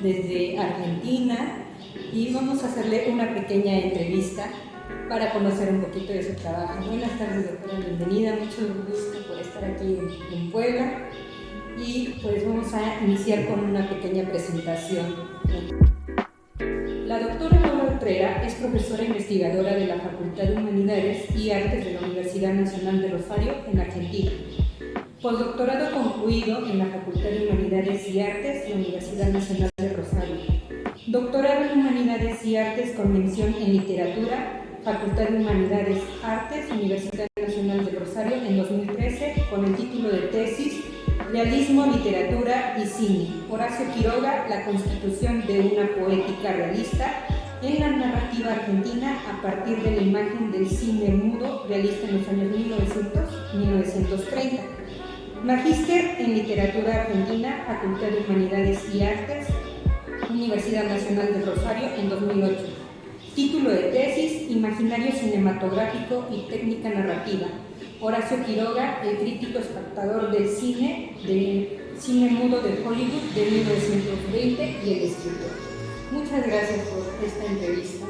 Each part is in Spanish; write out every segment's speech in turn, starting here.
Desde Argentina, y vamos a hacerle una pequeña entrevista para conocer un poquito de su trabajo. Buenas tardes, doctora, bienvenida, mucho gusto por estar aquí en Puebla, y pues vamos a iniciar con una pequeña presentación. La doctora Laura Utrera es profesora investigadora de la Facultad de Humanidades y Artes de la Universidad Nacional de Rosario, en Argentina. Postdoctorado concluido en la Facultad de Humanidades y Artes de la Universidad Nacional de Rosario. Doctorado en Humanidades y Artes con mención en Literatura, Facultad de Humanidades, Artes, Universidad Nacional de Rosario en 2013, con el título de tesis Realismo, Literatura y Cine. Horacio Quiroga, la constitución de una poética realista en la narrativa argentina a partir de la imagen del cine mudo realista en los años 1930. Magíster en Literatura Argentina, Facultad de Humanidades y Artes, Universidad Nacional de Rosario en 2008. Título de tesis, Imaginario cinematográfico y técnica narrativa. Horacio Quiroga, el crítico espectador del cine mudo de Hollywood de 1920 y el escritor. Muchas gracias por esta entrevista.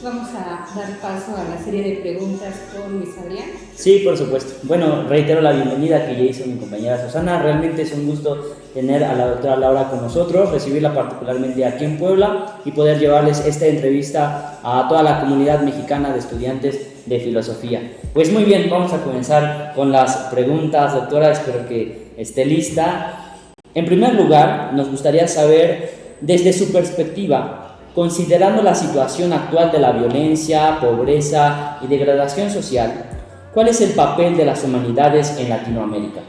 Vamos a dar paso a la serie de preguntas con Luis Adrián. Sí, por supuesto. Bueno, reitero la bienvenida que ya hizo mi compañera Susana. Realmente es un gusto tener a la doctora Laura con nosotros, recibirla particularmente aquí en Puebla y poder llevarles esta entrevista a toda la comunidad mexicana de estudiantes de filosofía. Pues muy bien, vamos a comenzar con las preguntas, doctora. Espero que esté lista. En primer lugar, nos gustaría saber, desde su perspectiva, considerando la situación actual de la violencia, pobreza y degradación social, ¿cuál es el papel de las humanidades en Latinoamérica?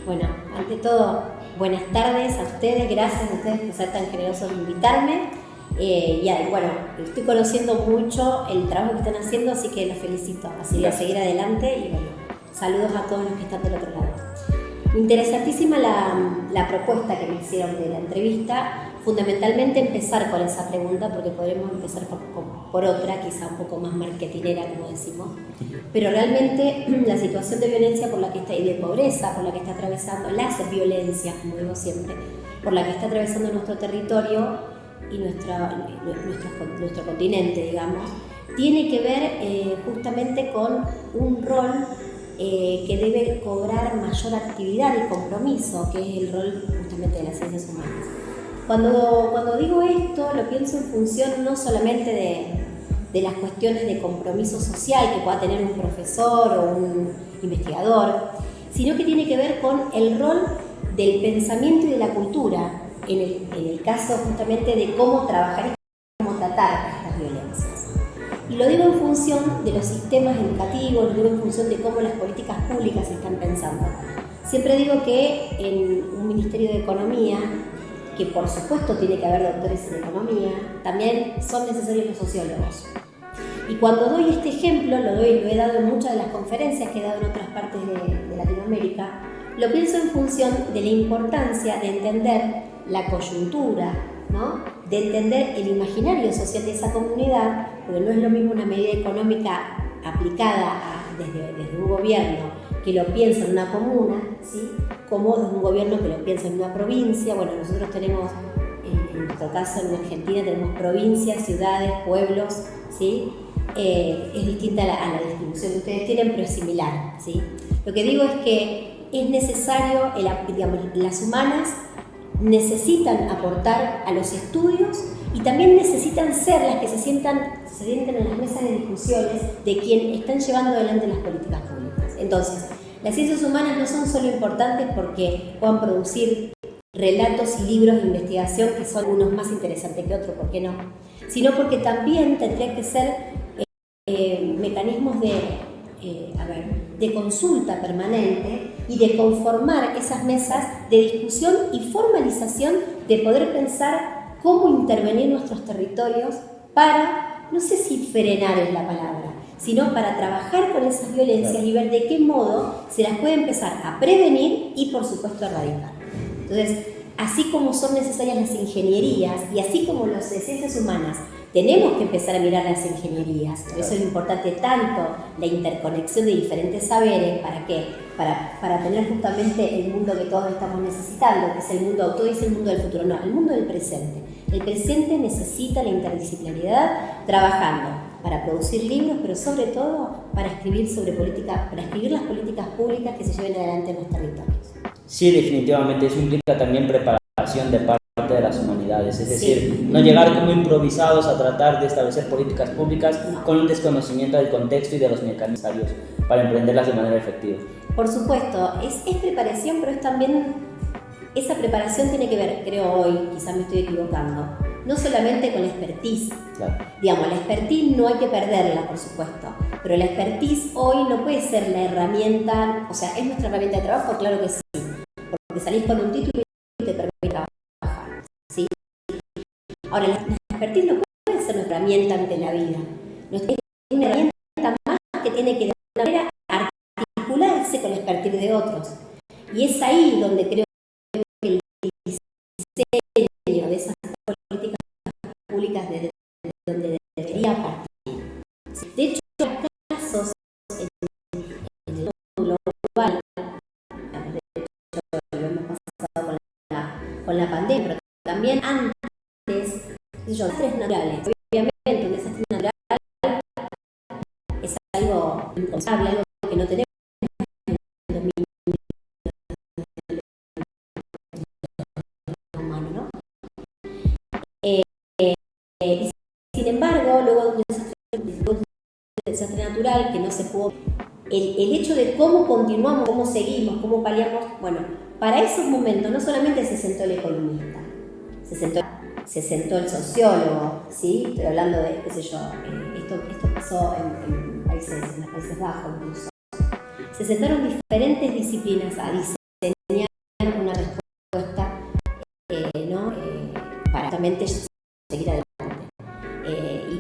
Bueno, ante todo, buenas tardes a ustedes, gracias a ustedes por ser tan generosos de invitarme. Bueno, estoy conociendo mucho el trabajo que están haciendo, así que los felicito. Así voy a seguir adelante y bueno, saludos a todos los que están del otro lado. Interesantísima la propuesta que me hicieron de la entrevista. Fundamentalmente empezar con esa pregunta, porque podremos empezar por otra, quizá un poco más marketinera, como decimos. Pero realmente la situación de violencia por la que está, y de pobreza por la que está atravesando, las violencias, como digo siempre, por la que está atravesando nuestro territorio y nuestro continente, digamos, tiene que ver justamente con un rol que debe cobrar mayor actividad y compromiso, que es el rol justamente de las ciencias humanas. Cuando digo esto, lo pienso en función no solamente de las cuestiones de compromiso social que pueda tener un profesor o un investigador, sino que tiene que ver con el rol del pensamiento y de la cultura, en el caso justamente de cómo trabajar y cómo tratar estas violencias. Y lo digo en función de los sistemas educativos, lo digo en función de cómo las políticas públicas se están pensando. Siempre digo que en un Ministerio de Economía, que por supuesto tiene que haber doctores en economía, también son necesarios los sociólogos. Y cuando doy este ejemplo, lo he dado en muchas de las conferencias que he dado en otras partes de Latinoamérica, lo pienso en función de la importancia de entender la coyuntura, ¿no? De entender el imaginario social de esa comunidad, porque no es lo mismo una medida económica aplicada desde un gobierno que lo piensa en una comuna, ¿sí? Como desde un gobierno que lo piensa en una provincia. Bueno, nosotros tenemos, en nuestro caso en Argentina, tenemos provincias, ciudades, pueblos, ¿sí? Es distinta a la distribución que ustedes tienen, pero es similar, ¿sí? Lo que digo es que es necesario, las humanas necesitan aportar a los estudios y también necesitan ser las que se sienten en las mesas de discusiones de quienes están llevando adelante las políticas públicas. Entonces, las ciencias humanas no son solo importantes porque puedan producir relatos y libros de investigación que son unos más interesantes que otros, ¿por qué no? Sino porque también tendrían que ser mecanismos de consulta permanente y de conformar esas mesas de discusión y formalización de poder pensar cómo intervenir en nuestros territorios para, no sé si frenar es la palabra, sino para trabajar con esas violencias y ver de qué modo se las puede empezar a prevenir y, por supuesto, erradicar. Entonces, así como son necesarias las ingenierías y así como las ciencias humanas, tenemos que empezar a mirar las ingenierías. Por eso es importante tanto la interconexión de diferentes saberes. ¿Para qué? Para tener justamente el mundo que todos estamos necesitando, que es el mundo, todo es el mundo del futuro, no, el mundo del presente. El presente necesita la interdisciplinariedad trabajando para producir libros, pero sobre todo para escribir las políticas públicas que se lleven adelante en los territorios. Sí, definitivamente, eso implica también preparación de parte de las humanidades, es decir, no llegar como improvisados a tratar de establecer políticas públicas con un desconocimiento del contexto y de los mecanismos para emprenderlas de manera efectiva. Por supuesto, es preparación, pero es también, esa preparación tiene que ver, creo hoy, quizás me estoy equivocando, no solamente con la expertise. Claro. Digamos, la expertise no hay que perderla, por supuesto, pero la expertise hoy no puede ser la herramienta, o sea, ¿es nuestra herramienta de trabajo? Claro que sí, porque salís con un título y te permite trabajar, ¿sí? Ahora, la expertise no puede ser nuestra herramienta ante la vida, es una herramienta más que tiene que de alguna manera articularse con la expertise de otros, y es ahí donde creo que el diseño de esas políticas públicas de donde debería partir. De hecho, hay casos en el mundo global, de hecho lo hemos pasado con la pandemia, pero también antes, desastres naturales. Obviamente un desastre natural es algo impensable, algo que no tenemos en el dominio humano, ¿no? Y sin embargo, luego de un desastre natural que no se pudo, el hecho de cómo continuamos, cómo seguimos, cómo paliamos, bueno, para esos momentos no solamente se sentó el economista, se sentó el sociólogo, ¿sí? Estoy hablando de, qué sé yo, esto pasó en los Países Bajos incluso. Se sentaron diferentes disciplinas a diseñar una respuesta, para justamente seguir adelante.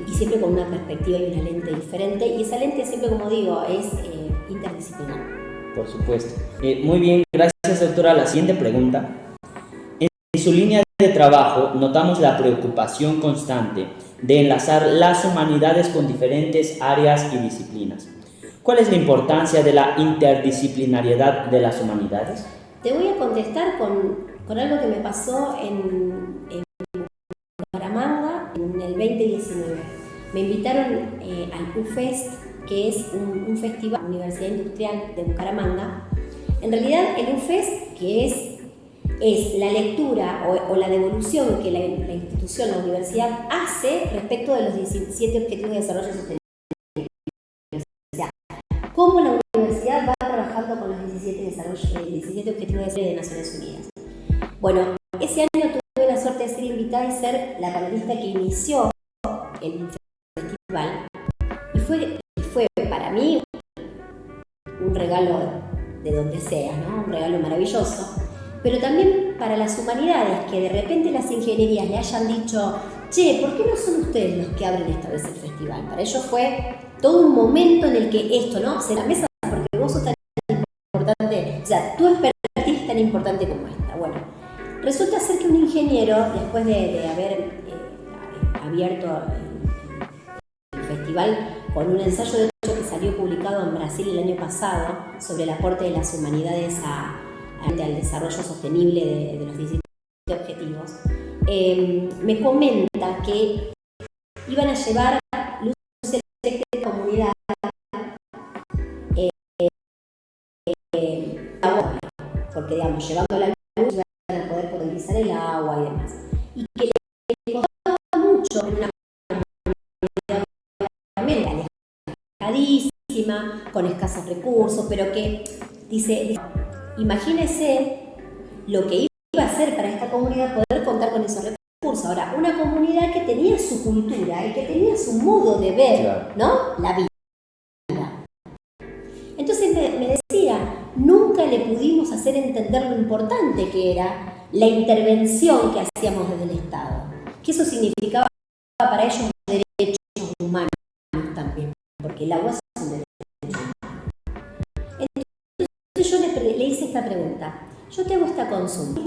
Y siempre con una perspectiva y una lente diferente, y esa lente siempre, como digo, es interdisciplinar. Por supuesto. Muy bien, gracias doctora. La siguiente pregunta. En su línea de trabajo notamos la preocupación constante de enlazar las humanidades con diferentes áreas y disciplinas. ¿Cuál es la importancia de la interdisciplinariedad de las humanidades? Te voy a contestar con algo que me pasó en Bucaramanga en el 2019. Me invitaron al UFEST, que es un festival, Universidad Industrial de Bucaramanga. En realidad el UFEST, que es la lectura o la devolución que la institución, la universidad, hace respecto de los 17 Objetivos de Desarrollo Sostenible. O sea, cómo la universidad va trabajando con los 17 Objetivos de Naciones Unidas. Bueno, ese año tuve la suerte de ser invitada y ser la panelista que inició el festival. Y fue para mí un regalo de donde sea, ¿no? Un regalo maravilloso. Pero también para las humanidades, que de repente las ingenierías le hayan dicho, che, ¿por qué no son ustedes los que abren esta vez el festival? Para ellos fue todo un momento en el que esto, ¿no? Se la mesa porque vos sos tan importante, o sea, tu expertise es tan importante como esta. Bueno, resulta ser que un ingeniero, después de haber abierto el festival con un ensayo de hecho que salió publicado en Brasil el año pasado sobre el aporte de las humanidades al desarrollo sostenible de los 17 objetivos, me comenta que iban a llevar luz eléctrica a la comunidad, agua, porque digamos, llevando la luz iban a poder potabilizar el agua y demás, y que le costaba mucho en una comunidad también alejadísima, con escasos recursos, pero que dice, imagínese lo que iba a hacer para esta comunidad poder contar con esos recursos. Ahora, una comunidad que tenía su cultura y que tenía su modo de ver, claro, ¿no? La vida. Entonces me decía, nunca le pudimos hacer entender lo importante que era la intervención que hacíamos desde el Estado. Que eso significaba para ellos derechos humanos también, porque el agua es esta pregunta. Yo te hago esta consulta.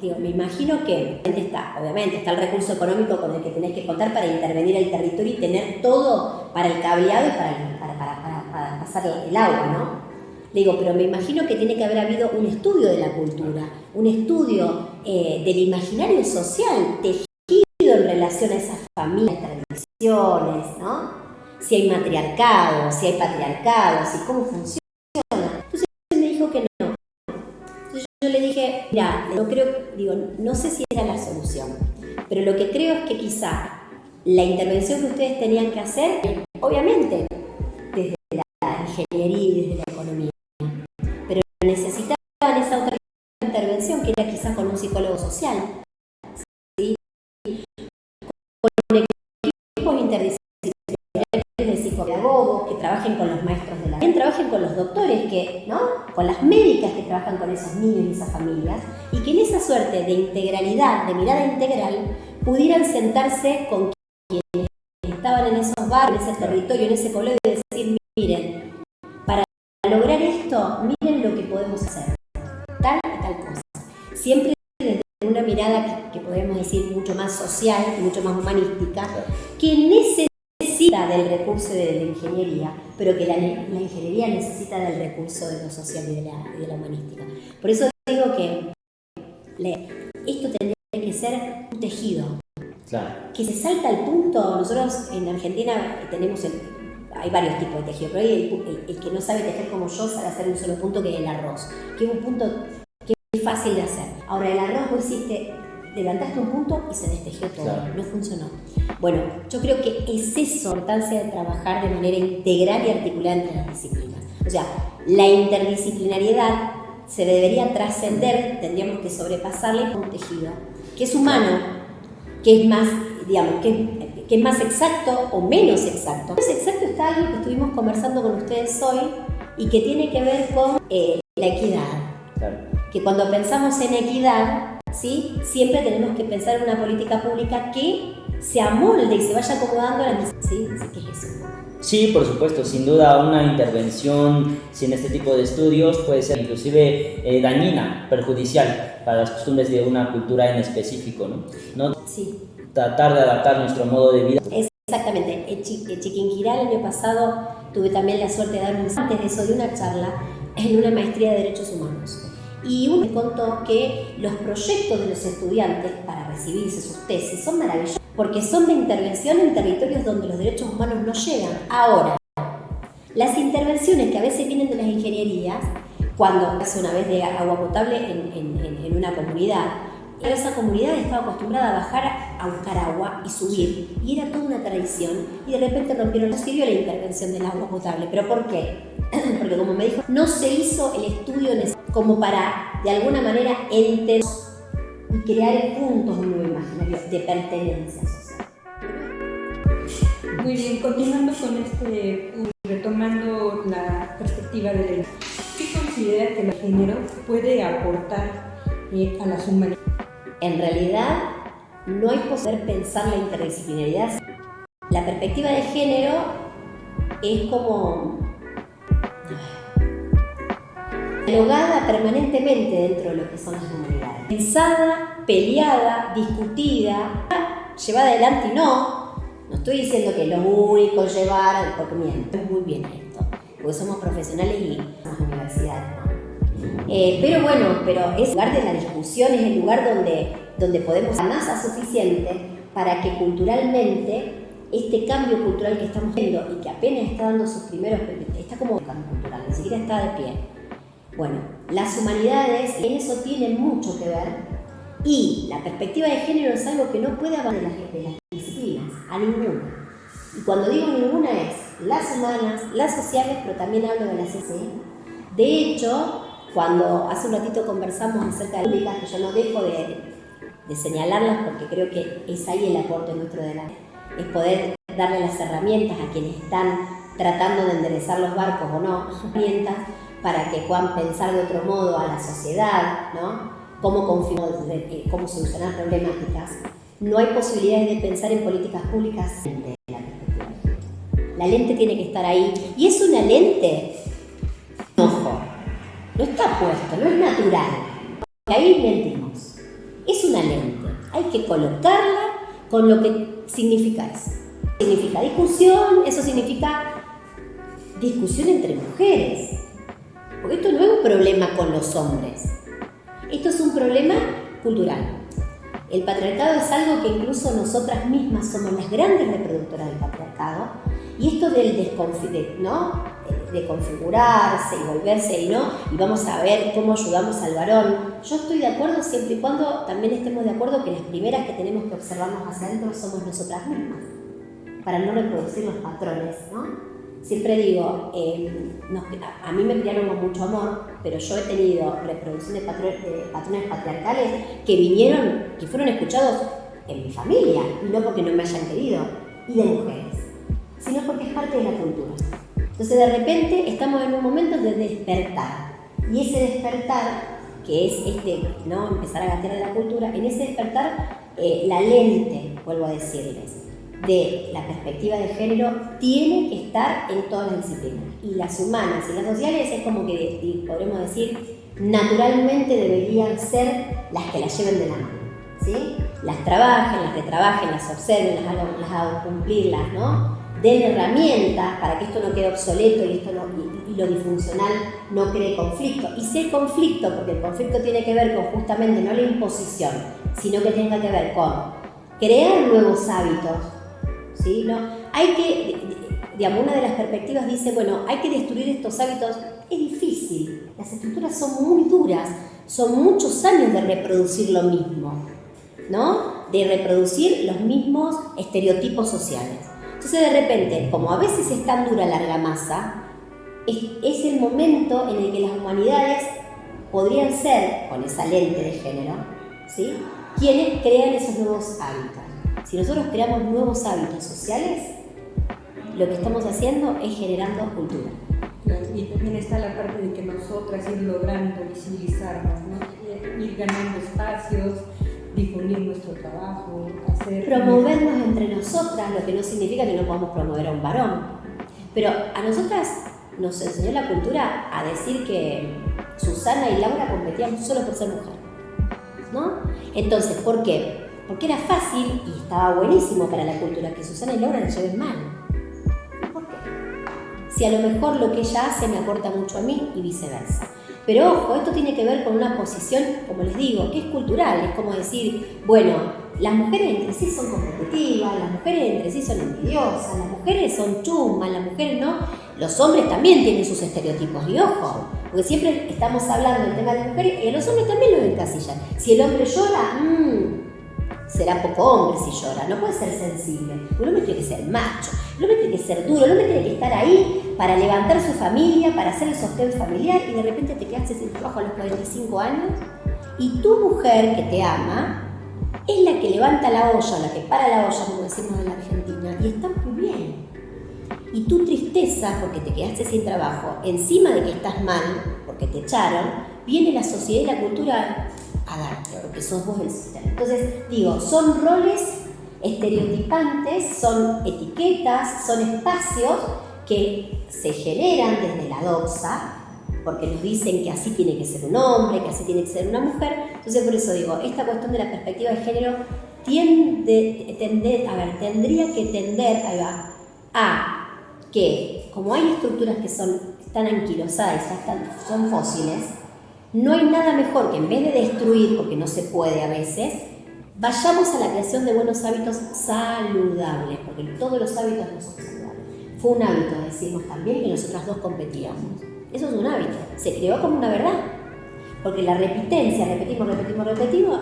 Digo, me imagino que obviamente está el recurso económico con el que tenés que contar para intervenir el territorio y tener todo para el cableado y para pasar el agua, ¿no? Le digo, pero me imagino que tiene que haber habido un estudio de la cultura, un estudio del imaginario social tejido en relación a esas familias, tradiciones, ¿no? Si hay matriarcado, si hay patriarcado, si cómo funciona. Entonces me dijo que no. Entonces yo le dije, mira, no sé si era la solución, pero lo que creo es que quizá la intervención que ustedes tenían que hacer, obviamente, desde la ingeniería y desde la economía, pero necesitaban esa otra intervención que era quizás con un psicólogo social, ¿sí? Con equipos interdisciplinarios de psicopedagogos que trabajen con los maestros de la también trabajen con los doctores, ¿no? Con las médicas que trabajan con esos niños y esas familias, y que en esa suerte de integralidad, de mirada integral, pudieran sentarse con quienes estaban en esos barrios, en ese territorio, en ese pueblo, y decir, miren, para lograr esto, miren lo que podemos hacer, tal y tal cosa. Siempre desde una mirada que podemos decir mucho más social, mucho más humanística, que necesita del recurso de la ingeniería, pero que la ingeniería necesita del recurso de lo social y de la humanística. Por eso digo que esto tendría que ser un tejido. Claro. Que se salta al punto. Nosotros en Argentina hay varios tipos de tejido, pero hay el que no sabe tejer como yo sabe hacer un solo punto, que es el arroz, que es un punto que es fácil de hacer. Ahora el arroz vos levantaste un punto y se destejió todo, claro. No funcionó. Bueno, yo creo que es esa la importancia de trabajar de manera integral y articulada entre las disciplinas. O sea, la interdisciplinariedad se debería trascender, tendríamos que sobrepasarle con un tejido que es humano, que es más, digamos, que es más exacto o menos exacto. Menos exacto está algo que estuvimos conversando con ustedes hoy y que tiene que ver con la equidad. Claro. Que cuando pensamos en equidad, ¿sí? Siempre tenemos que pensar en una política pública que se amolde y se vaya acomodando a las necesidades. ¿Sí? ¿Qué es eso? Sí, por supuesto, sin duda una intervención sin este tipo de estudios puede ser inclusive dañina, perjudicial para las costumbres de una cultura en específico, ¿no? Sí. Tratar de adaptar nuestro modo de vida. Exactamente. En Chiquinquirá el año pasado tuve también la suerte de dar antes de eso de una charla en una maestría de Derechos Humanos. Y uno me contó que los proyectos de los estudiantes para recibirse sus tesis son maravillosos porque son de intervención en territorios donde los derechos humanos no llegan. Ahora, las intervenciones que a veces vienen de las ingenierías, cuando hace una vez de agua potable en una comunidad, esa comunidad estaba acostumbrada a bajar a buscar agua y subir, y era toda una tradición, y de repente rompieron, no sirvió la intervención del agua potable. ¿Pero por qué? Porque como me dijo, no se hizo el estudio necesario como para, de alguna manera, entender y crear puntos de un nuevo imaginario de pertenencia social. Muy bien, continuando con retomando la perspectiva de Elena, ¿qué considera que el género puede aportar a las humanidades? En realidad, no hay posibilidad de pensar la interdisciplinaridad. La perspectiva de género es como dialogada permanentemente dentro de lo que son las humanidades. Pensada, peleada, discutida, llevada adelante y no estoy diciendo que lo único llevar, porque miren, muy bien esto, porque somos profesionales y somos universidades, ¿no? Pero es el lugar de la discusión, es el lugar donde podemos dar masa suficiente para que culturalmente este cambio cultural que estamos viendo y que apenas está dando sus primeros, está como un cambio cultural, ni siquiera está de pie. Bueno, las humanidades en eso tienen mucho que ver y la perspectiva de género es algo que no puede avanzar de las disciplinas, a ninguna. Y cuando digo ninguna es las humanas, las sociales, pero también hablo de las CCI. De hecho, cuando hace un ratito conversamos acerca de públicas, que yo no dejo de señalarlas porque creo que es ahí el aporte nuestro es poder darle las herramientas a quienes están tratando de enderezar los barcos o no, herramientas para que puedan pensar de otro modo a la sociedad, ¿no? Cómo solucionar problemáticas. No hay posibilidades de pensar en políticas públicas sin la perspectiva. La lente tiene que estar ahí. Y es una lente, ojo, no está puesto, no es natural. Que ahí mentimos. Es una lente, hay que colocarla con lo que significa eso. Significa discusión, eso significa discusión entre mujeres. Porque esto no es un problema con los hombres, esto es un problema cultural. El patriarcado es algo que incluso nosotras mismas somos las grandes reproductoras del patriarcado, y esto del de configurarse y volverse y vamos a ver cómo ayudamos al varón. Yo estoy de acuerdo siempre y cuando también estemos de acuerdo que las primeras que tenemos que observarnos hacia adentro somos nosotras mismas, para no reproducir los patrones, ¿no? Siempre digo, a mí me criaron con mucho amor, pero yo he tenido reproducción de patrones patriarcales que fueron escuchados en mi familia, y no porque no me hayan querido, y de mujeres, sino porque es parte de la cultura. Entonces de repente estamos en un momento de despertar, y ese despertar, que es empezar a gatear de la cultura, en ese despertar la lente, vuelvo a decirles, de la perspectiva de género tiene que estar en todas las disciplinas, y las humanas y las sociales es como que podremos decir naturalmente deberían ser las que las lleven de la mano, ¿sí? Las trabajen, las retrabajen, las observen, las hagan cumplirlas, ¿no? Den herramientas para que esto no quede obsoleto y lo disfuncional no cree conflicto. Y si hay conflicto, porque el conflicto tiene que ver con justamente no la imposición, sino que tenga que ver con crear nuevos hábitos, ¿sí? ¿No? Hay que, una de las perspectivas dice, bueno, hay que destruir estos hábitos. Es difícil, las estructuras son muy duras, son muchos años de reproducir lo mismo, ¿no? De reproducir los mismos estereotipos sociales. Entonces de repente, como a veces es tan dura la argamasa, es el momento en el que las humanidades podrían ser, con esa lente de género, ¿sí?, quienes crean esos nuevos hábitos. Si nosotros creamos nuevos hábitos sociales, lo que estamos haciendo es generando cultura. Y también está la parte de que nosotras ir logrando visibilizarnos, ¿no? Ir ganando espacios, difundir nuestro trabajo, promovernos entre nosotras, lo que no significa que no podamos promover a un varón. Pero a nosotras nos enseñó la cultura a decir que Susana y Laura competían solo por ser mujer, ¿no? Entonces, ¿por qué? Porque era fácil y estaba buenísimo para la cultura que Susana y Laura la lleven mal. ¿Por qué? Si a lo mejor lo que ella hace me aporta mucho a mí y viceversa. Pero ojo, esto tiene que ver con una posición, como les digo, que es cultural. Es como decir, bueno, las mujeres entre sí son competitivas, las mujeres entre sí son envidiosas, las mujeres son chumas, las mujeres no. Los hombres también tienen sus estereotipos, y ojo, porque siempre estamos hablando del tema de las mujeres y a los hombres también lo encasillan. Si el hombre llora, será poco hombre si llora, no puede ser sensible. El hombre tiene que ser macho, el hombre tiene que ser duro, el hombre tiene que estar ahí para levantar su familia, para hacer el sostén familiar, y de repente te quedaste sin trabajo a los 45 años y tu mujer que te ama es la que levanta la olla, la que para la olla, como decimos en la Argentina, y está muy bien. Y tu tristeza porque te quedaste sin trabajo, encima de que estás mal porque te echaron, viene la sociedad y la cultura a darte, porque sos vos el sistema. Entonces, digo, son roles estereotipantes, son etiquetas, son espacios que se generan desde la doxa, porque nos dicen que así tiene que ser un hombre, que así tiene que ser una mujer. Entonces, por eso digo, esta cuestión de la perspectiva de género tendría que tender a que, como hay estructuras que están anquilosadas, son fósiles, no hay nada mejor que en vez de destruir, porque no se puede a veces, vayamos a la creación de buenos hábitos saludables, porque todos los hábitos no son saludables. Fue un hábito, decimos también, que nosotras dos competíamos. Eso es un hábito, se creó como una verdad, porque la repitencia, repetimos,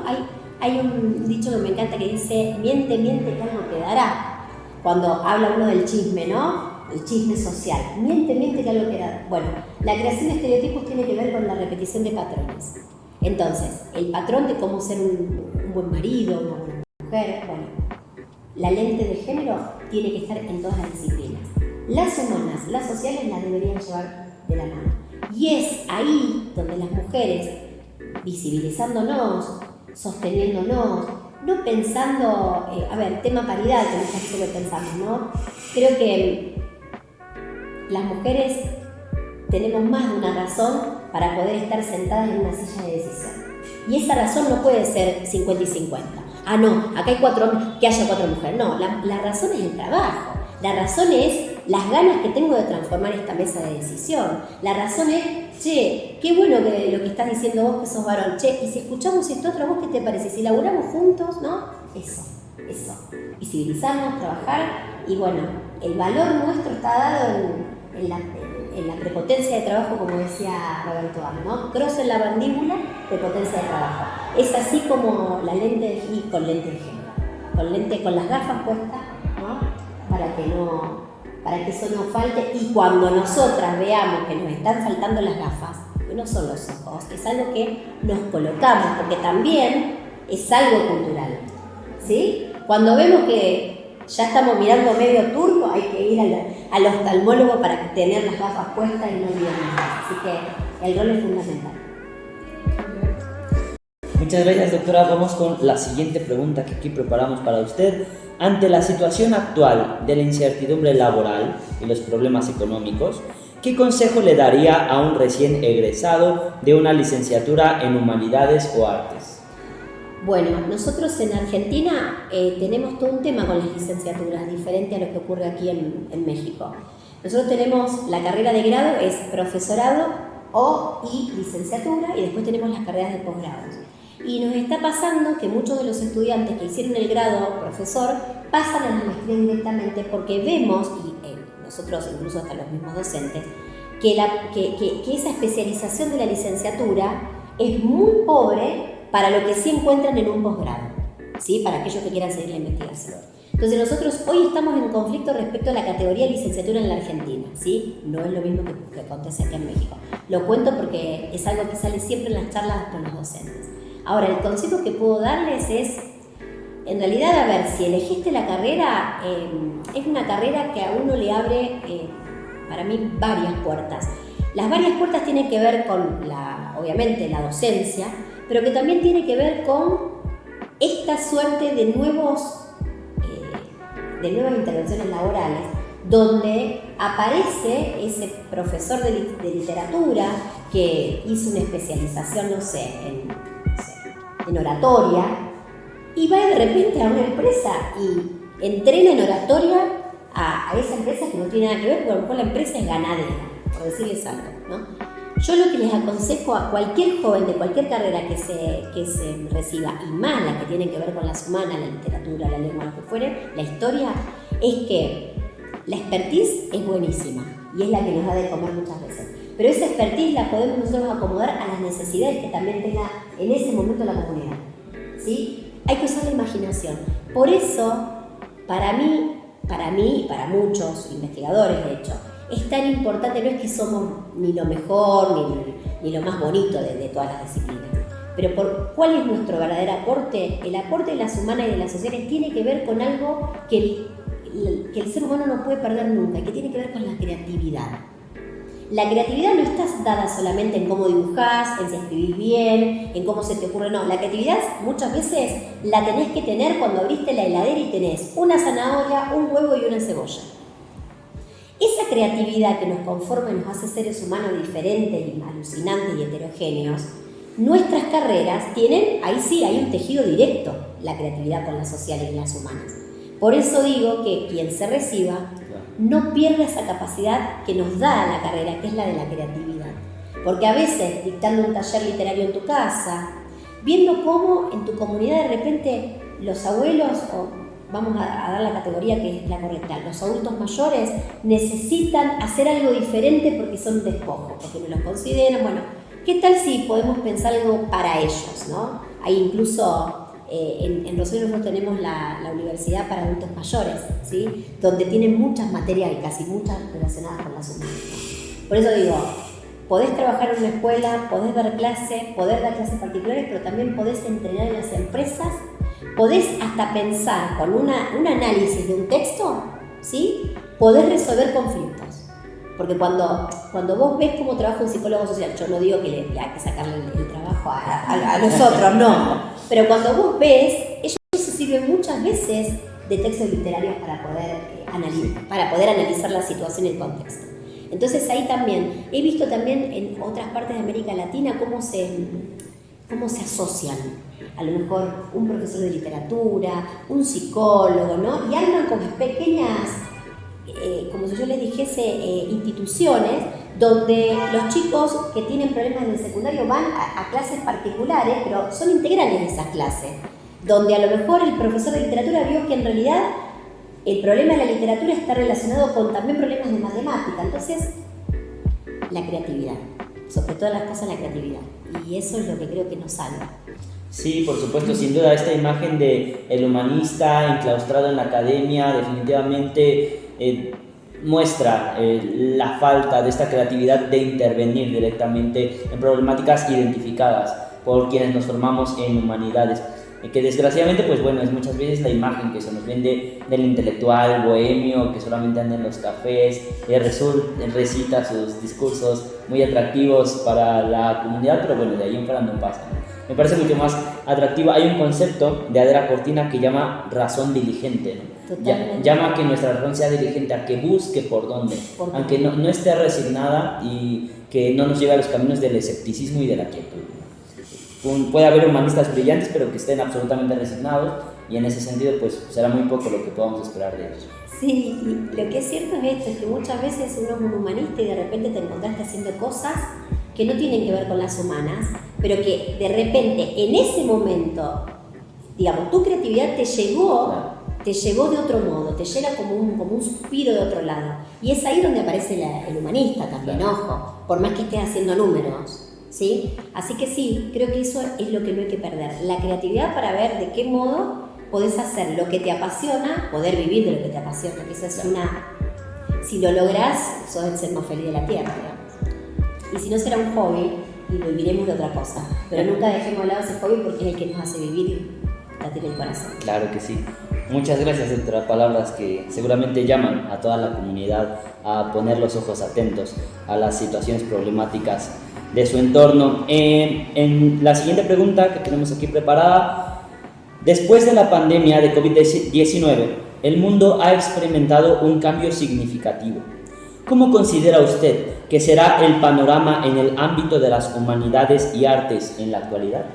hay un dicho que me encanta que dice, miente, que algo quedará. Cuando habla uno del chisme, ¿no? El chisme social. Miente, que algo quedará. Bueno, la creación de estereotipos tiene que ver con la repetición de patrones. Entonces, el patrón de cómo ser un buen marido, una buena mujer, bueno, la lente de género tiene que estar en todas las disciplinas. Las humanas, las sociales las deberían llevar de la mano. Y es ahí donde las mujeres, visibilizándonos, sosteniéndonos, no pensando, tema paridad, que muchas veces lo pensamos, ¿no? Creo que las mujeres tenemos más de una razón para poder estar sentadas en una silla de decisión. Y esa razón no puede ser 50 y 50. Ah, no, acá hay 4 hombres, que haya 4 mujeres. No, la razón es el trabajo. La razón es las ganas que tengo de transformar esta mesa de decisión. La razón es, che, qué bueno que lo que estás diciendo vos que sos varón. Che, y si escuchamos esto otro, ¿vos qué te parece? Si laburamos juntos, ¿no? Eso. Visibilizarnos, trabajar. Y bueno, el valor nuestro está dado en la prepotencia de trabajo, como decía Roberto Am, ¿no? Cross en la mandíbula, prepotencia de trabajo. Es así como la lente y con lente de género. Con las gafas puestas, ¿no? Para que eso no falte, y cuando nosotras veamos que nos están faltando las gafas, que no son los ojos, es algo que nos colocamos, porque también es algo cultural, ¿sí? Cuando vemos que ya estamos mirando medio turco, hay que ir al oftalmólogo para tener las gafas puestas y no olvidarnos. Así que el rol es fundamental. Muchas gracias, doctora. Vamos con la siguiente pregunta que aquí preparamos para usted. Ante la situación actual de la incertidumbre laboral y los problemas económicos, ¿qué consejo le daría a un recién egresado de una licenciatura en Humanidades o Artes? Bueno, nosotros en Argentina tenemos todo un tema con las licenciaturas, diferente a lo que ocurre aquí en México. Nosotros tenemos la carrera de grado, es profesorado y licenciatura, y después tenemos las carreras de posgrado. Y nos está pasando que muchos de los estudiantes que hicieron el grado profesor pasan a la maestría directamente, porque vemos, y nosotros incluso hasta los mismos docentes, que esa especialización de la licenciatura es muy pobre para lo que sí encuentran en un posgrado, ¿sí? Para aquellos que quieran seguir la investigación. Entonces nosotros hoy estamos en conflicto respecto a la categoría de licenciatura en la Argentina, ¿sí? No es lo mismo que acontece aquí en México. Lo cuento porque es algo que sale siempre en las charlas con los docentes. Ahora, el consejo que puedo darles es, en realidad, a ver, si elegiste la carrera, es una carrera que a uno le abre, para mí, varias puertas. Las varias puertas tienen que ver con, obviamente, la docencia, pero que también tiene que ver con esta suerte de nuevas intervenciones laborales, donde aparece ese profesor de literatura que hizo una especialización, no sé, en oratoria, y va de repente a una empresa y entrena en oratoria a esa empresa que no tiene nada que ver, porque a lo mejor la empresa es ganadera, por decirles algo, ¿no? Yo lo que les aconsejo a cualquier joven de cualquier carrera que se reciba, y más las que tienen que ver con las humanas, la literatura, la lengua, lo que fuere, la historia, es que la expertise es buenísima y es la que nos da de comer muchas veces. Pero esa expertise la podemos nosotros acomodar a las necesidades que también tenga en ese momento la comunidad, ¿sí? Hay que usar la imaginación. Por eso, para mí y para muchos investigadores, de hecho, es tan importante, no es que somos ni lo mejor ni lo más bonito de todas las disciplinas, pero ¿cuál es nuestro verdadero aporte? El aporte de las humanas y de las sociales tiene que ver con algo que el ser humano no puede perder nunca, y que tiene que ver con la creatividad. La creatividad no está dada solamente en cómo dibujás, en si escribís bien, en cómo se te ocurre, no. La creatividad muchas veces la tenés que tener cuando abriste la heladera y tenés una zanahoria, un huevo y una cebolla. Esa creatividad que nos conforma y nos hace seres humanos diferentes y alucinantes y heterogéneos, nuestras carreras tienen, ahí sí, hay un tejido directo, la creatividad con las sociales y las humanas. Por eso digo que quien se reciba no pierda esa capacidad que nos da la carrera, que es la de la creatividad. Porque a veces, dictando un taller literario en tu casa, viendo cómo en tu comunidad de repente los abuelos, o vamos a dar la categoría que es la correcta, los adultos mayores necesitan hacer algo diferente porque son un despojo, porque no los consideran. Bueno, ¿qué tal si podemos pensar algo para ellos, ¿no? Hay incluso... en Rosario nosotros tenemos la Universidad para Adultos Mayores, ¿sí? Donde tienen muchas materias y casi muchas relacionadas con las humanas, ¿no? Por eso digo, podés trabajar en una escuela, podés dar clases particulares, pero también podés entrenar en las empresas, podés hasta pensar con un análisis de un texto, ¿sí? Podés resolver conflictos. Porque cuando vos ves cómo trabaja un psicólogo social, yo no digo que hay que sacarle el trabajo a nosotros, no. Pero cuando vos ves, ellos se sirven muchas veces de textos literarios para poder analizar la situación y el contexto. Entonces ahí también, he visto también en otras partes de América Latina cómo se asocian. A lo mejor un profesor de literatura, un psicólogo, ¿no? Y arman como pequeñas, como si yo les dijese, instituciones donde los chicos que tienen problemas en el secundario van a clases particulares, pero son integrales de esas clases, donde a lo mejor el profesor de literatura vio que en realidad el problema de la literatura está relacionado con también problemas de matemática. Entonces, la creatividad, sobre todas las cosas la creatividad, y eso es lo que creo que nos salva. Sí, por supuesto, sin duda esta imagen de el humanista enclaustrado en la academia definitivamente muestra la falta de esta creatividad de intervenir directamente en problemáticas identificadas por quienes nos formamos en humanidades. Que desgraciadamente, pues bueno, es muchas veces la imagen que se nos vende del intelectual bohemio que solamente anda en los cafés, recita sus discursos muy atractivos para la comunidad, pero bueno, de ahí en fuera no pasa, ¿no? Me parece mucho más atractivo. Hay un concepto de Adela Cortina que llama razón diligente, ¿no? Llama a que nuestra razón sea diligente, a que busque por dónde, aunque no esté resignada y que no nos lleve a los caminos del escepticismo y de la quietud. Puede haber humanistas brillantes, pero que estén absolutamente resignados, y en ese sentido, pues será muy poco lo que podamos esperar de ellos. Sí, y lo que es cierto es esto, es que muchas veces uno es un humanista y de repente te encontraste haciendo cosas que no tienen que ver con las humanas, pero que de repente, en ese momento, digamos, tu creatividad te llegó de otro modo, te llega como un suspiro de otro lado. Y es ahí donde aparece el humanista también, ojo, por más que estés haciendo números. ¿Sí? Así que sí, creo que eso es lo que no hay que perder, la creatividad para ver de qué modo podés hacer lo que te apasiona, poder vivir de lo que te apasiona, que eso es si lo lográs, sos el ser más feliz de la tierra, digamos. Y si no, será un hobby y viviremos de otra cosa, pero nunca dejemos de lado ese hobby porque es el que nos hace vivir y latir el corazón. Claro que sí. Muchas gracias, entre palabras que seguramente llaman a toda la comunidad a poner los ojos atentos a las situaciones problemáticas de su entorno. En la siguiente pregunta que tenemos aquí preparada: después de la pandemia de COVID-19, el mundo ha experimentado un cambio significativo. ¿Cómo considera usted que será el panorama en el ámbito de las humanidades y artes en la actualidad?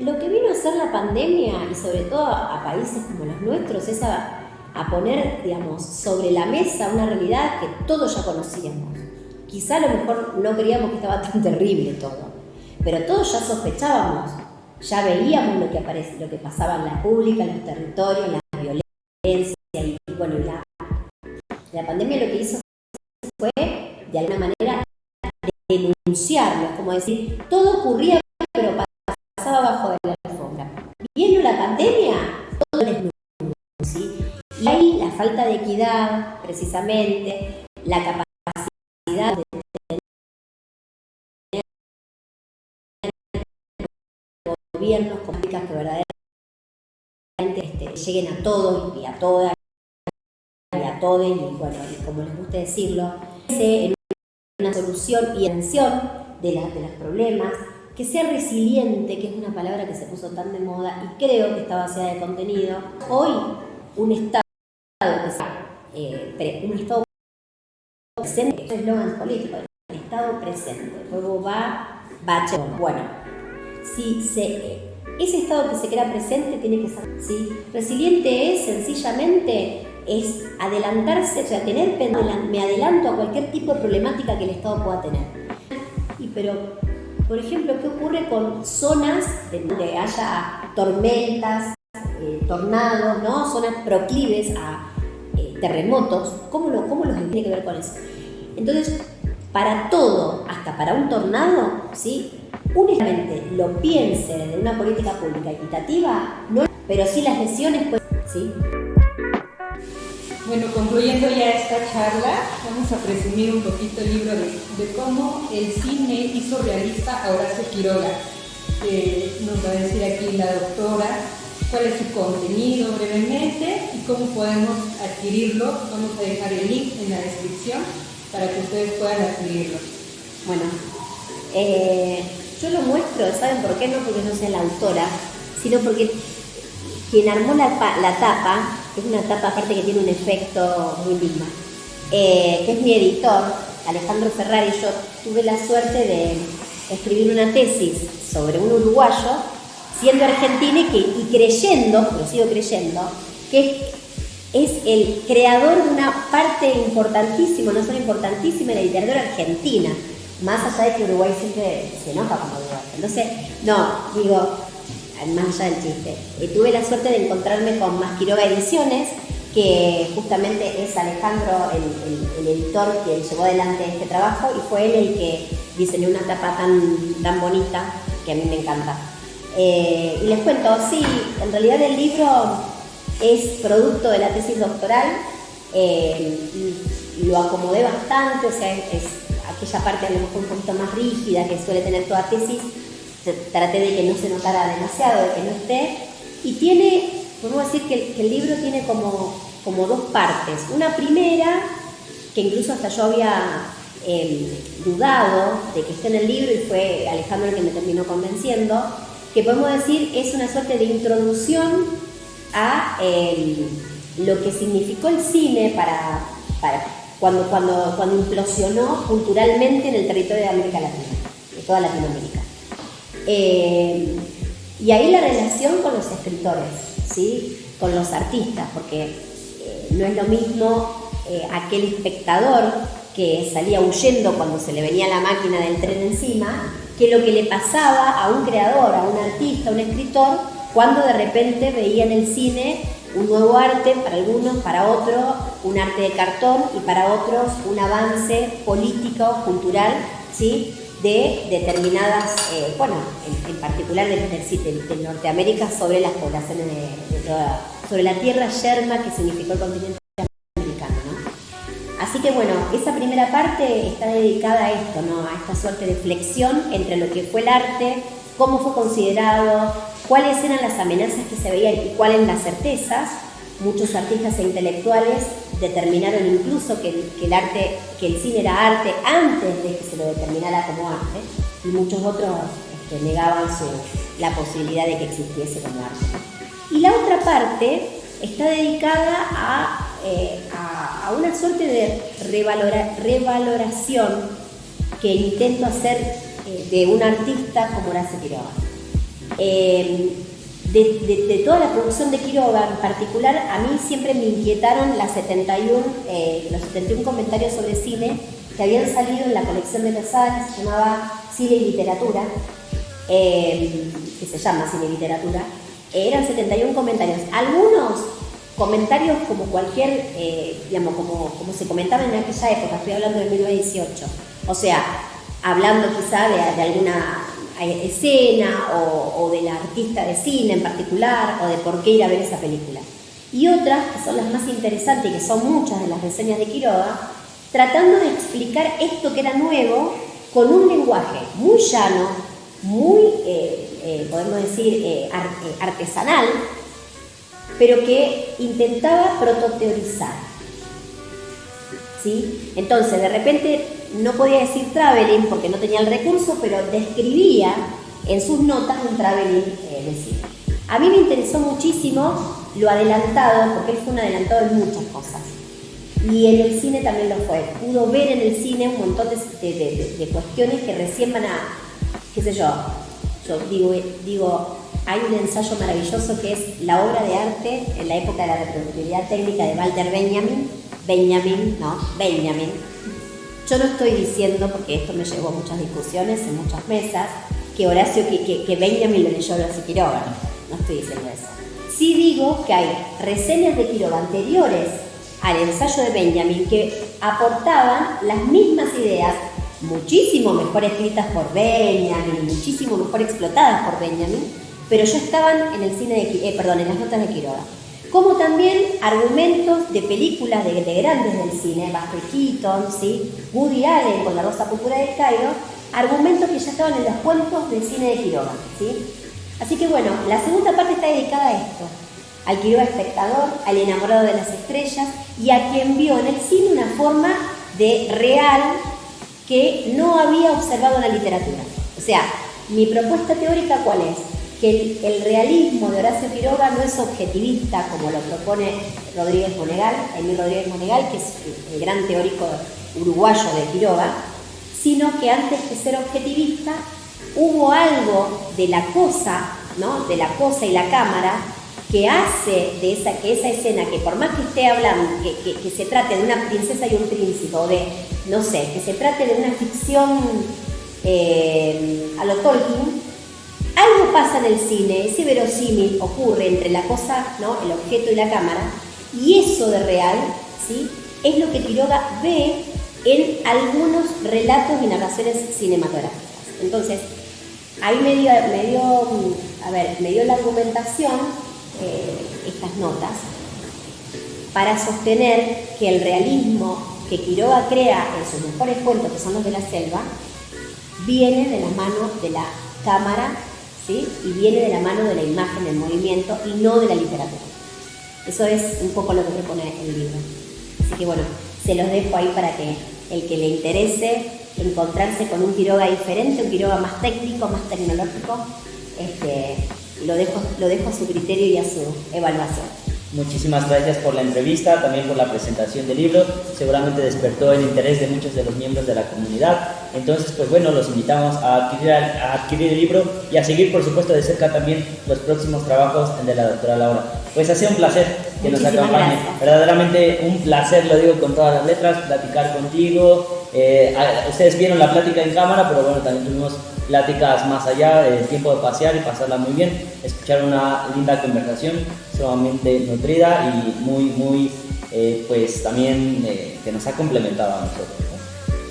Lo que vino a hacer la pandemia, y sobre todo a países como los nuestros, es a poner, digamos, sobre la mesa una realidad que todos ya conocíamos. Quizá a lo mejor no creíamos que estaba tan terrible todo, pero todos ya sospechábamos, ya veíamos lo que pasaba en la pública, en los territorios, la violencia, y bueno, la pandemia lo que hizo fue, de alguna manera, denunciarlo, como decir, todo ocurría, pero pasaba bajo de la alfombra. Vino la pandemia, todo desnudo, ¿sí? Y ahí la falta de equidad, precisamente, la capacidad de tener gobiernos con políticas que verdaderamente lleguen a todos y a todas y a todos, y bueno, como les guste decirlo, en una solución y atención de los problemas, que sea resiliente, que es una palabra que se puso tan de moda y creo que está vaciada de contenido. Hoy, un Estado presente, es un eslogan político, el Estado presente, luego bueno, ese Estado que se crea presente tiene que ser, ¿sí? Resiliente es sencillamente adelantarse, o sea, me adelanto a cualquier tipo de problemática que el Estado pueda tener. Pero, por ejemplo, ¿qué ocurre con zonas donde haya tormentas, tornados, ¿no? Zonas proclives a terremotos? ¿Cómo los tiene que ver con eso? Entonces, para todo, hasta para un tornado, ¿sí? Únicamente lo piense de una política pública equitativa, no, pero sí las lesiones, pues, ¿sí? Bueno, concluyendo ya esta charla, vamos a presumir un poquito el libro de cómo el cine hizo realista a Horacio Quiroga. Nos va a decir aquí la doctora cuál es su contenido brevemente y cómo podemos adquirirlo. Vamos a dejar el link en la descripción para que ustedes puedan adquirirlo. Bueno, yo lo muestro, ¿saben por qué? No porque yo sea la autora, sino porque quien armó la tapa, es una tapa aparte que tiene un efecto muy lindo. que es mi editor, Alejandro Ferrari. Yo tuve la suerte de escribir una tesis sobre un uruguayo, siendo argentino y creyendo, lo sigo creyendo, que es el creador de una parte importantísima, no solo importantísima, de la literatura argentina, más allá de que Uruguay siempre se enoja como digo. Entonces, no, digo, más allá del chiste, tuve la suerte de encontrarme con Masquiroga Ediciones, que justamente es Alejandro el editor que llevó adelante este trabajo, y fue él el que diseñó una tapa tan bonita que a mí me encanta. Y les cuento, sí, en realidad el libro es producto de la tesis doctoral, lo acomodé bastante, o sea, es aquella parte a lo mejor un poquito más rígida que suele tener toda tesis, traté de que no se notara demasiado, de que no esté, y tiene, podemos decir que el libro tiene como dos partes. Una primera, que incluso hasta yo había dudado de que esté en el libro, y fue Alejandro el que me terminó convenciendo, que podemos decir es una suerte de introducción a lo que significó el cine para cuando implosionó culturalmente en el territorio de América Latina, de toda Latinoamérica. Y ahí la relación con los escritores, ¿sí? Con los artistas, porque no es lo mismo aquel espectador que salía huyendo cuando se le venía la máquina del tren encima, que lo que le pasaba a un creador, a un artista, a un escritor, cuando de repente veía en el cine un nuevo arte, para algunos, para otros, un arte de cartón, y para otros un avance político, cultural, ¿sí? De determinadas, en particular de Norteamérica, sobre las poblaciones sobre la tierra yerma que significó el continente americano, ¿no? Así que bueno, esa primera parte está dedicada a esto, ¿no? A esta suerte de flexión entre lo que fue el arte, cómo fue considerado, cuáles eran las amenazas que se veían y cuáles las certezas. Muchos artistas e intelectuales determinaron incluso que el cine era arte antes de que se lo determinara como arte, y muchos otros negaban la posibilidad de que existiese como arte. Y la otra parte está dedicada a una suerte de revaloración que intento hacer de un artista como Horacio Quiroga. De toda la producción de Quiroga en particular, a mí siempre me inquietaron los 71 comentarios sobre cine que habían salido en la colección de Lozada, que se llamaba Cine y Literatura, que se llama Cine y Literatura. Eran 71 comentarios. Algunos comentarios como cualquier, como se comentaba en aquella época, estoy hablando de 1918, o sea, hablando quizá de alguna escena o del artista de cine en particular, o de por qué ir a ver esa película. Y otras, que son las más interesantes, y que son muchas de las reseñas de Quiroga, tratando de explicar esto que era nuevo con un lenguaje muy llano, muy, podemos decir, artesanal, pero que intentaba prototeorizar, ¿sí? Entonces, de repente, no podía decir traveling porque no tenía el recurso, pero describía en sus notas un traveling de cine. A mí me interesó muchísimo lo adelantado, porque él fue un adelantado en muchas cosas. Y en el cine también lo fue. Pudo ver en el cine un montón de cuestiones que recién van a, qué sé yo digo, hay un ensayo maravilloso que es la obra de arte en la época de la reproductividad técnica de Walter Benjamin. Yo no estoy diciendo, porque esto me llevó a muchas discusiones en muchas mesas, que Benjamin lo leyó Horacio Quiroga. No estoy diciendo eso. Sí digo que hay reseñas de Quiroga anteriores al ensayo de Benjamin que aportaban las mismas ideas, muchísimo mejor escritas por Benjamin, muchísimo mejor explotadas por Benjamin, pero ya estaban en el en las notas de Quiroga. Como también argumentos de películas de grandes del cine, Buster Keaton, ¿sí? Woody Allen con La Rosa Púrpura del Cairo, argumentos que ya estaban en los cuentos de cine de Quiroga, ¿sí? Así que bueno, la segunda parte está dedicada a esto, al Quiroga espectador, al enamorado de las estrellas y a quien vio en el cine una forma de real que no había observado en la literatura. O sea, mi propuesta teórica, ¿cuál es? que el realismo de Horacio Quiroga no es objetivista, como lo propone Rodríguez Monegal, Emil Rodríguez Monegal, que es el gran teórico uruguayo de Quiroga, sino que antes de ser objetivista, hubo algo de la cosa, ¿no? De la cosa y la cámara, que hace que esa escena, que por más que esté hablando, que se trate de una princesa y un príncipe, o de, no sé, que se trate de una ficción a lo Tolkien, algo pasa en el cine, ese verosímil ocurre entre la cosa, ¿no? El objeto y la cámara, y eso de real, ¿sí? Es lo que Quiroga ve en algunos relatos y narraciones cinematográficas. Entonces, ahí me dio la argumentación, estas notas, para sostener que el realismo que Quiroga crea en sus mejores cuentos, que son los de la selva, viene de la mano de la cámara, ¿sí? Y viene de la mano de la imagen, del movimiento, y no de la literatura. Eso es un poco lo que propone el libro. Así que bueno, se los dejo ahí para que el que le interese encontrarse con un Quiroga diferente, un Quiroga más técnico, más tecnológico, lo dejo a su criterio y a su evaluación. Muchísimas gracias por la entrevista, también por la presentación del libro. Seguramente despertó el interés de muchos de los miembros de la comunidad. Entonces, pues bueno, los invitamos a adquirir el libro y a seguir, por supuesto, de cerca también los próximos trabajos de la doctora Laura. Pues ha sido un placer que nos acompañe. Gracias. Verdaderamente un placer, lo digo con todas las letras, platicar contigo. Ustedes vieron la plática en cámara, pero bueno, también tuvimos pláticas más allá, el tiempo de pasear y pasarla muy bien, escuchar una linda conversación sumamente nutrida y muy pues también que nos ha complementado a nosotros, ¿no?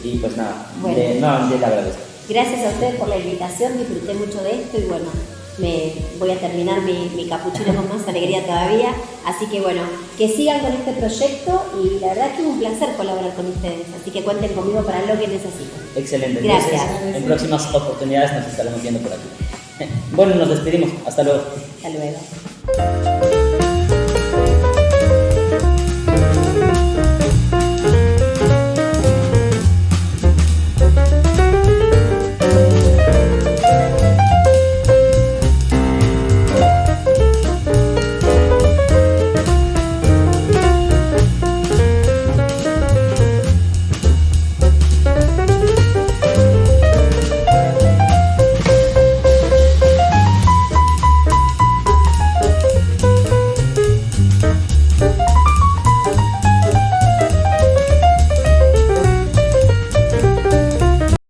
Y pues nada, nuevamente le agradezco. Gracias a ustedes por la invitación, disfruté mucho de esto y bueno, me voy a terminar mi capuchino con más alegría todavía, así que bueno, que sigan con este proyecto y la verdad que es un placer colaborar con ustedes, así que cuenten conmigo para lo que necesiten. Excelente, gracias. Entonces, en próximas oportunidades nos estaremos viendo por aquí. Bueno, nos despedimos, hasta luego. Hasta luego.